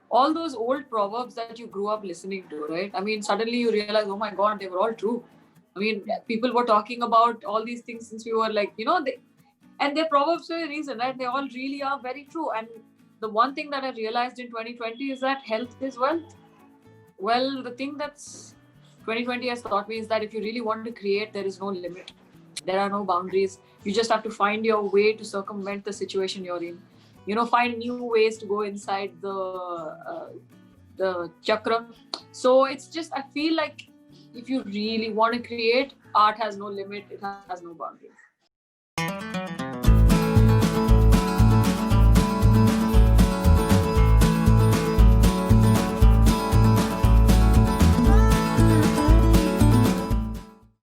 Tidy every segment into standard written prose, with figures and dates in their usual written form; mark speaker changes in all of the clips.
Speaker 1: all those old proverbs that you grew up listening to, right? I mean, suddenly you realize, oh my God, they were all true. I mean, people were talking about all these things since we were like, and they're proverbs for a reason, right? They all really are very true. And the one thing that I realized in 2020 is that health is wealth. Well, the thing that's 2020 has taught me is that if you really want to create, there is no limit. There are no boundaries. You just have to find your way to circumvent the situation you're in. Find new ways to go inside the chakra. So it's just, I feel like if you really want to create, art has no limit. It has no boundaries.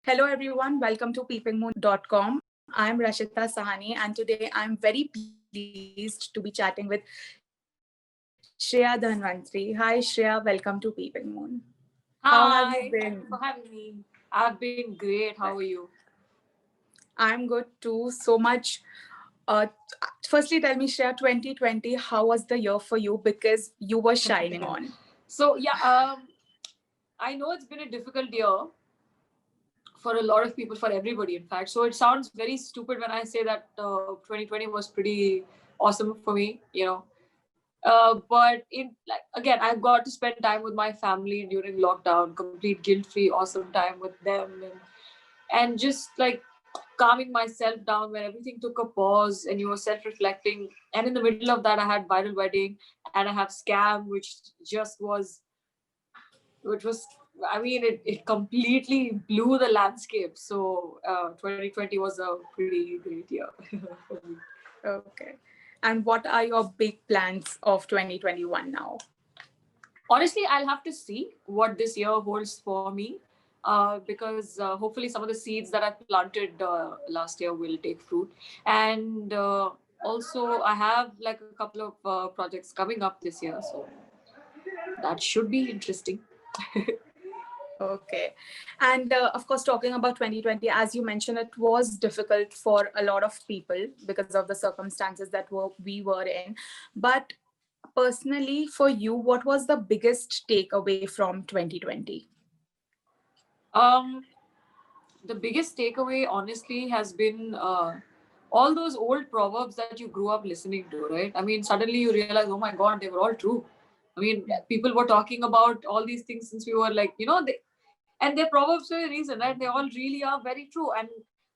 Speaker 2: Hello, everyone. Welcome to peepingmoon.com. I'm Rashita Sahani, and today I'm very pleased to be chatting with Shreya Dhanvantri. Hi, Shreya. Welcome to Peeping Moon. How have you been?
Speaker 1: Hi, thank you for having me. I've been great. How are you?
Speaker 2: I'm good too. So much. Uh, Firstly, tell me, Shreya, 2020, how was the year for you? Because you were shining on.
Speaker 1: So yeah, I know it's been a difficult year for a lot of people, for everybody, in fact. So it sounds very stupid when I say that 2020 was pretty awesome for me. But again, I got to spend time with my family during lockdown, complete guilt-free, awesome time with them, and just like calming myself down when everything took a pause and you were self-reflecting. And in the middle of that, I had viral wedding and I have scam, just was which was I mean, it completely blew the landscape. So 2020 was a pretty great year for me.
Speaker 2: Okay. And what are your big plans of 2021 now?
Speaker 1: Honestly, I'll have to see what this year holds for me, because hopefully some of the seeds that I planted last year will take fruit. And also, I have like a couple of projects coming up this year, so that should be interesting.
Speaker 2: Okay. And of course, talking about 2020, as you mentioned, it was difficult for a lot of people because of the circumstances that we were in. But personally, for you, what was the biggest takeaway from 2020?
Speaker 1: Um, the biggest takeaway, honestly, has been all those old proverbs that you grew up listening to, right? I mean, suddenly you realize, oh my God, they were all true. I mean, people were talking about all these things since we were like, and they're proverbs for a reason, right? They all really are very true. And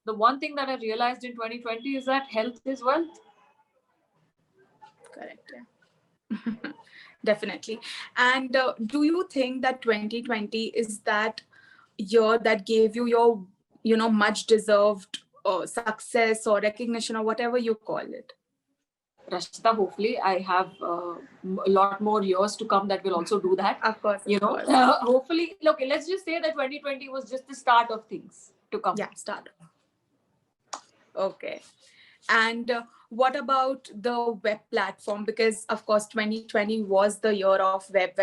Speaker 1: the one thing that I realized in 2020 is that health is wealth.
Speaker 2: Correct. Yeah. Definitely. And do you think that 2020 is that year that gave you your, much deserved success or recognition or whatever you call it?
Speaker 1: Rashita, hopefully, I have a lot more years to come that will also do that.
Speaker 2: Of course.
Speaker 1: Hopefully, look, let's just say that 2020 was just the start of things to come.
Speaker 2: Yeah, start. Okay. And what about the web platform? Because of course, 2020 was the year of web,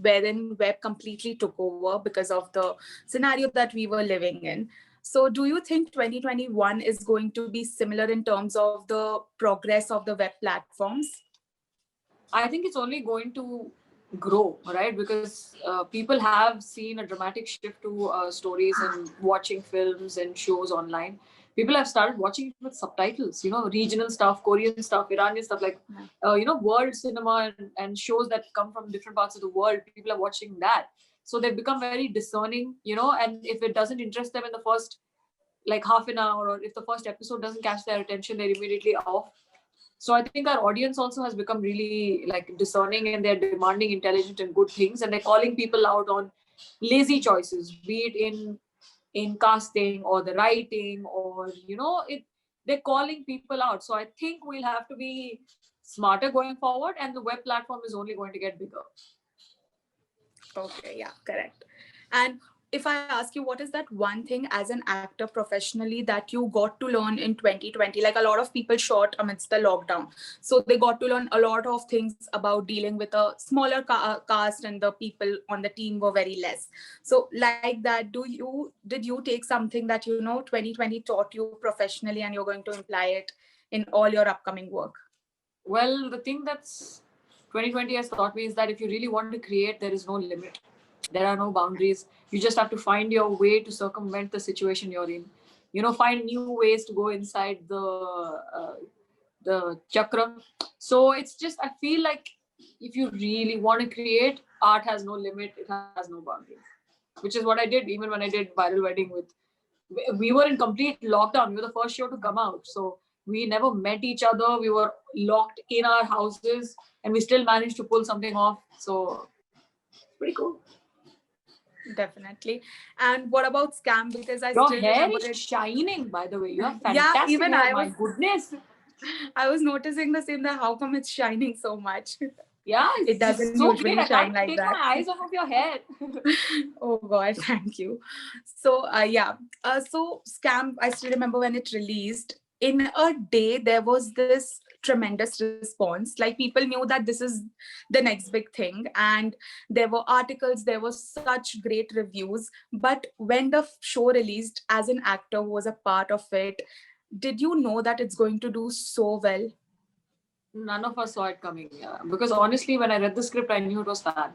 Speaker 2: wherein web completely took over because of the scenario that we were living in. So, do you think 2021 is going to be similar in terms of the progress of the web platforms?
Speaker 1: I think it's only going to grow, right? Because people have seen a dramatic shift to stories and watching films and shows online. People have started watching it with subtitles, regional stuff, Korean stuff, Iranian stuff, like, world cinema and shows that come from different parts of the world. People are watching that. So they've become very discerning, and if it doesn't interest them in the first like half an hour, or if the first episode doesn't catch their attention, they're immediately off. So I think our audience also has become really like discerning, and they're demanding intelligent and good things, and they're calling people out on lazy choices, be it in casting or the writing, or they're calling people out. So I think we'll have to be smarter going forward, and the web platform is only going to get bigger.
Speaker 2: Okay, yeah, correct. And if I ask you, what is that one thing as an actor professionally that you got to learn in 2020? Like a lot of people shot amidst the lockdown. So they got to learn a lot of things about dealing with a smaller cast, and the people on the team were very less. So like that, did you take something that, 2020 taught you professionally and you're going to imply it in all your upcoming work?
Speaker 1: Well, the thing that's 2020 has taught me is that if you really want to create, there is no limit. There are no boundaries. You just have to find your way to circumvent the situation you're in. You know, find new ways to go inside the chakra. So it's just, I feel like if you really want to create, art has no limit. It has no boundaries, which is what I did even when I did Viral Wedding with. We were in complete lockdown. We were the first show to come out. So we never met each other. We were locked in our houses and we still managed to pull something off. So pretty cool.
Speaker 2: Definitely. And what about Scam? Because I
Speaker 1: Your
Speaker 2: still
Speaker 1: hair
Speaker 2: remember
Speaker 1: is
Speaker 2: it.
Speaker 1: shining, by the way. You have
Speaker 2: Yeah,
Speaker 1: fantastic
Speaker 2: even
Speaker 1: hair.
Speaker 2: I
Speaker 1: My
Speaker 2: was
Speaker 1: goodness.
Speaker 2: I was noticing the same, that how come it's shining so much?
Speaker 1: Yeah,
Speaker 2: It
Speaker 1: it's
Speaker 2: doesn't
Speaker 1: so great.
Speaker 2: usually
Speaker 1: I
Speaker 2: shine
Speaker 1: can't
Speaker 2: like
Speaker 1: take
Speaker 2: that.
Speaker 1: my eyes off of your hair.
Speaker 2: Oh God, thank you. So yeah. So Scam, I still remember when it released. In a day, there was this tremendous response. Like, people knew that this is the next big thing, and there were articles, there were such great reviews. But when the show released, as an actor who was a part of it, did you know that it's going to do so well?
Speaker 1: None of us saw it coming. Yeah. Because honestly, when I read the script, I knew it was fun.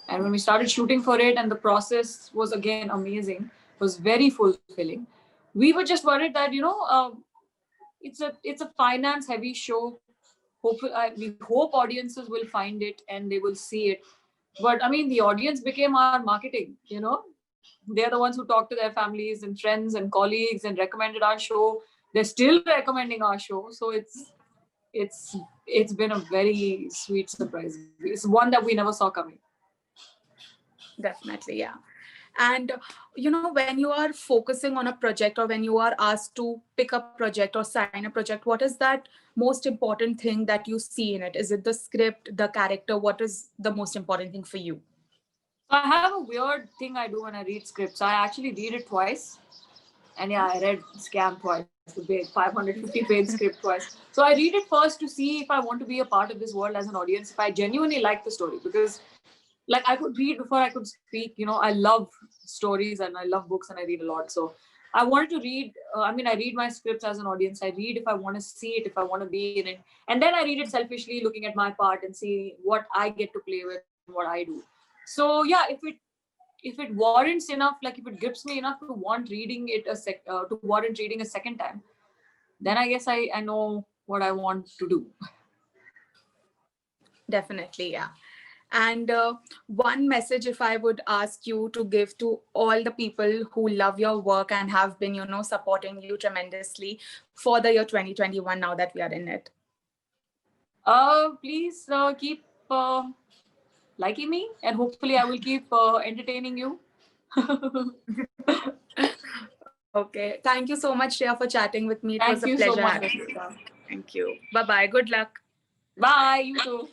Speaker 1: And when we started shooting for it, and the process was again amazing, was very fulfilling. We were just worried that it's a finance heavy show. Hopefully, we hope audiences will find it and they will see it. But I mean, the audience became our marketing. They're the ones who talked to their families and friends and colleagues and recommended our show. They're still recommending our show. So it's it's been a very sweet surprise. It's one that we never saw coming.
Speaker 2: Definitely, yeah. And when you are focusing on a project, or when you are asked to pick a project or sign a project, what is that most important thing that you see in it? Is it the script, the character? What is the most important thing for you?
Speaker 1: I have a weird thing I do when I read scripts. I actually read it twice. And yeah, I read Scam twice, the big 550-page script twice. So I read it first to see if I want to be a part of this world as an audience, if I genuinely like the story. Because like I could read before I could speak. I love stories and I love books and I read a lot. So I wanted to read. I read my scripts as an audience. I read if I want to see it, if I want to be in it, and then I read it selfishly, looking at my part and see what I get to play with and what I do. So yeah, if it warrants enough, like if it grips me enough to want reading it to warrant reading a second time, then I guess I know what I want to do.
Speaker 2: Definitely, yeah. And one message, if I would ask you to give to all the people who love your work and have been, supporting you tremendously for the year 2021, now that we are in it.
Speaker 1: Please keep liking me, and hopefully I will keep entertaining you.
Speaker 2: Okay. Thank you so much, Shreya, for chatting with me. It was
Speaker 1: Thank
Speaker 2: a
Speaker 1: you so
Speaker 2: pleasure
Speaker 1: much,
Speaker 2: having you.
Speaker 1: Rashika.
Speaker 2: Thank you. Bye-bye. Good luck.
Speaker 1: Bye, you too.